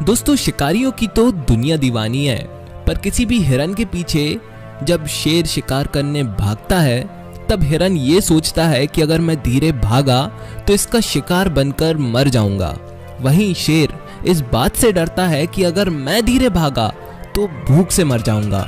दोस्तों, शिकारियों की तो दुनिया दीवानी है, पर किसी भी हिरन के पीछे जब शेर शिकार करने भागता है तब हिरन ये सोचता है कि अगर मैं धीरे भागा तो इसका शिकार बनकर मर जाऊंगा। वहीं शेर इस बात से डरता है कि अगर मैं धीरे भागा तो भूख से मर जाऊंगा।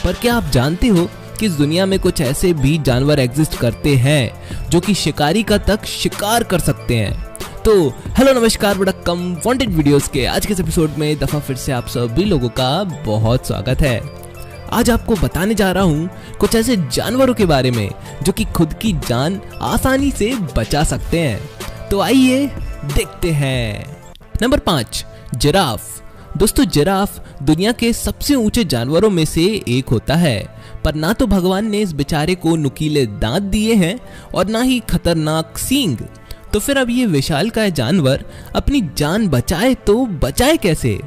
पर क्या आप जानते हो कि इस दुनिया में कुछ ऐसे भी जानवर एग्जिस्ट करते हैं जो कि शिकारी का तक शिकार कर सकते हैं। तो हेलो नमस्कार वड़क्कम, वांटेड वीडियोस के आज के इस एपिसोड में दफा फिर से आप सभी लोगों का बहुत स्वागत है। आज आपको बताने जा रहा हूँ कुछ ऐसे जानवरों के बारे में जो कि खुद की जान आसानी से बचा सकते हैं। तो आइए देखते हैं। Number 5, giraffe. दोस्तों, जिराफ दुनिया के सबसे ऊंचे जानवरों में से एक होता है, पर ना तो भगवान ने इस बेचारे को नुकीले दांत दिए हैं और ना ही खतरनाक सींग। तो फिर अब ये विशालकाय जानवर अपनी जान बचाए तो बचाए कैसे?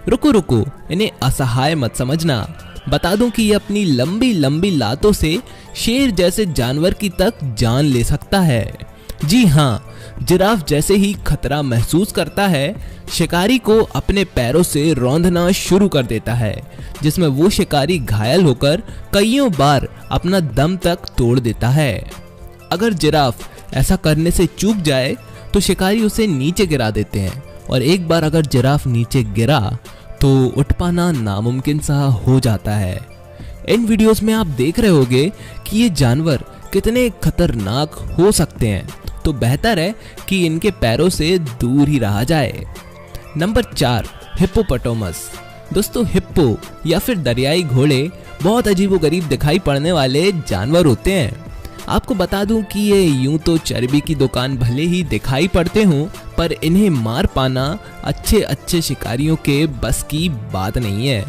रुको, इन्हें असहाय मत समझना। बता दूं कि ये अपनी लंबी लंबी लातों से शेर जैसे जानवर की तक जान ले सकता है। जी हाँ, जिराफ जैसे ही खतरा महसूस करता है, शिकारी को अपने पैरों से रौंदना शुरू कर देता है, जिसमें वो शिकारी घायल होकर कईयों बार अपना दम तक तोड़ देता है। अगर जिराफ ऐसा करने से चूक जाए तो शिकारी उसे नीचे गिरा देते हैं, और एक बार अगर जिराफ नीचे गिरा तो उठ पाना नामुमकिन सा हो जाता है। इन वीडियोस में आप देख रहे होंगे कि ये जानवर कितने खतरनाक हो सकते हैं, तो बेहतर है कि इनके पैरों से दूर ही रहा जाए। Number 4, hippopotamus. दोस्तों, हिप्पो या फिर दरियाई घोड़े बहुत अजीबोगरीब दिखाई पड़ने वाले जानवर होते हैं। आपको बता दूं कि ये यूं तो चर्बी की दुकान भले ही दिखाई पड़ते हों, पर इन्हें मार पाना अच्छे शिकारियों के बस की बात नहीं है।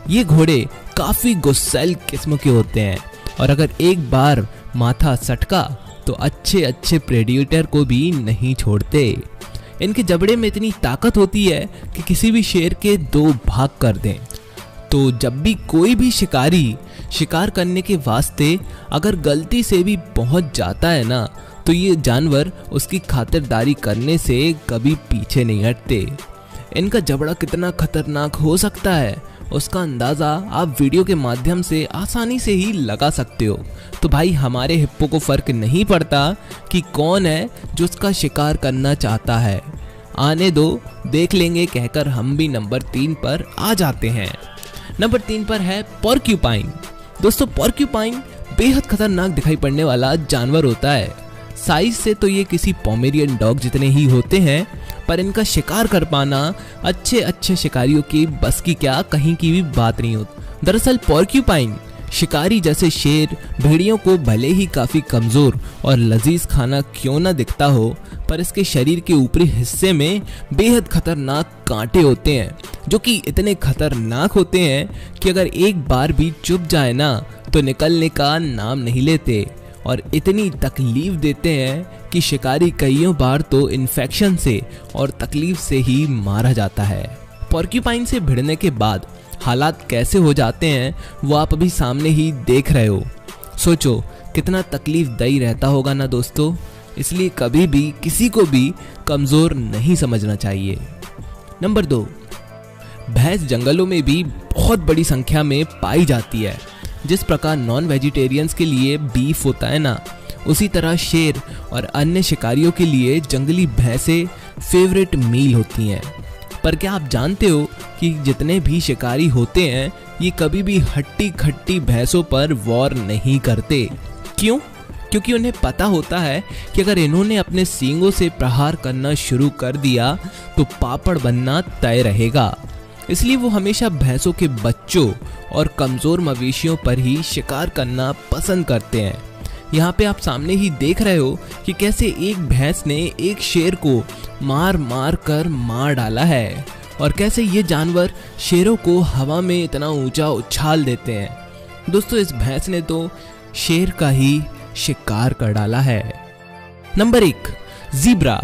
ये घोड़े काफी गुस्सैल किस्म के होते हैं, और अगर एक बार माथा सटका तो अच्छे प्रेडिएटर को भी नहीं छोड़ते। इनके जबड़े में इतनी ताकत होती है कि किसी भी शेर के 2 भाग कर दें। तो जब भी कोई भी शिकारी शिकार करने के वास्ते अगर गलती से भी पहुंच जाता है ना, तो ये जानवर उसकी खातिरदारी करने से कभी पीछे नहीं हटते। इनका जबड़ा कितना खतरनाक हो सकता है, उसका अंदाज़ा आप वीडियो के माध्यम से आसानी से ही लगा सकते हो। तो भाई, हमारे हिप्पो को फर्क नहीं पड़ता कि कौन है जो उसका शिकार करना चाहता है। आने दो, देख लेंगे कहकर हम भी नंबर 3 पर आ जाते हैं। नंबर 3 पर है पोर्क्यूपाइन। दोस्तों, पोर्क्यूपाइन बेहद खतरनाक दिखाई पड़ने वाला जानवर होता है। साइज से तो ये किसी पोमेरियन डॉग जितने ही होते हैं, पर इनका शिकार कर पाना अच्छे शिकारियों की बस की क्या कहीं की भी बात नहीं होती। दरअसल पोर्क्यूपाइन शिकारी जैसे शेर, भेड़ियों को भले ही काफी कमजोर और लजीज खाना क्यों ना दिखता हो, पर इसके शरीर के ऊपरी हिस्से में बेहद खतरनाक कांटे होते हैं, जो कि इतने खतरनाक होते हैं कि अगर एक बार भी चुभ जाए ना तो निकलने का नाम नहीं लेते, और इतनी तकलीफ देते हैं कि शिकारी कईयों बार तो इन्फेक्शन से और तकलीफ से ही मारा जाता है। पोर्क्यूपाइन से भिड़ने के बाद हालात कैसे हो जाते हैं वो आप अभी सामने ही देख रहे हो। सोचो कितना तकलीफदायी रहता होगा ना दोस्तों। इसलिए कभी भी किसी को भी कमजोर नहीं समझना चाहिए। नंबर 2, भैंस जंगलों में भी बहुत बड़ी संख्या में पाई जाती है। जिस प्रकार नॉन वेजिटेरियंस के लिए बीफ होता है ना, उसी तरह शेर और अन्य शिकारियों के लिए जंगली भैंसें फेवरेट मील होती हैं। पर क्या आप जानते हो कि जितने भी शिकारी होते हैं ये कभी भी हट्टी खट्टी भैंसों पर वॉर नहीं करते। क्यों? क्योंकि उन्हें पता होता है कि अगर इन्होंने अपने सींगों से प्रहार करना शुरू कर दिया तो पापड़ बनना तय रहेगा। इसलिए वो हमेशा भैंसों के बच्चों और कमजोर मवेशियों पर ही शिकार करना पसंद करते हैं। यहाँ पे आप सामने ही देख रहे हो कि कैसे एक भैंस ने एक शेर को मार कर मार डाला है, और कैसे ये जानवर शेरों को हवा में इतना ऊंचा उछाल देते हैं। दोस्तों, इस भैंस ने तो शेर का ही शिकार कर डाला है। Number 1, zebra.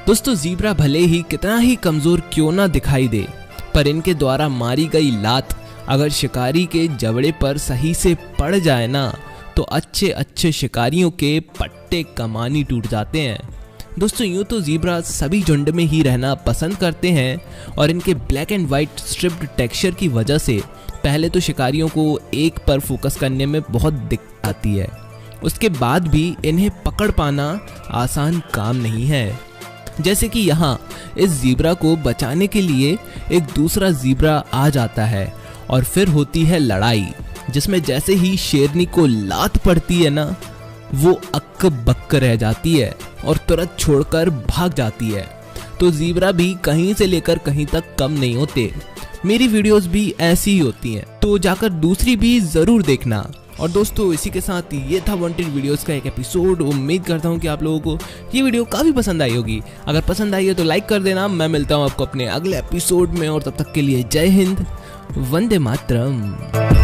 दोस्तों, ज़ीब्रा भले ही कितना ही कमजोर क्यों ना दिखाई दे, पर इनके द्वारा मारी गई लात अगर शिकारी के जबड़े पर सही से पड़ जाए ना तो अच्छे शिकारियों के पट्टे कमानी टूट जाते हैं। दोस्तों यूँ तो ज़ीब्रा सभी झुंड में ही रहना पसंद करते हैं और इनके black and white striped texture की वजह से पहले तो शिकारियों को एक पर फोकस करने में बहुत दिक्कत आती है, उसके बाद भी इन्हें पकड़ पाना आसान काम नहीं है। जैसे कि यहाँ इस ज़ीब्रा को बचाने के लिए एक दूसरा ज़ीब्रा आ जाता है और फिर होती है लड़ाई, जिसमें जैसे ही शेरनी को लात पड़ती है ना, वो अक्क बक्क रह जाती है और तुरंत छोड़कर भाग जाती है। तो ज़ीब्रा भी कहीं से लेकर कहीं तक कम नहीं होते। मेरी वीडियोस भी ऐसी ही होती हैं, तो जाकर दूसरी भी ज़रूर देखना। और दोस्तों इसी के साथ ये था वांटेड वीडियोस का एक एपिसोड। उम्मीद करता हूँ कि आप लोगों को ये वीडियो काफ़ी पसंद आई होगी। अगर पसंद आई है तो लाइक कर देना। मैं मिलता हूँ आपको अपने अगले एपिसोड में, और तब तक के लिए जय हिंद, वंदे मातरम।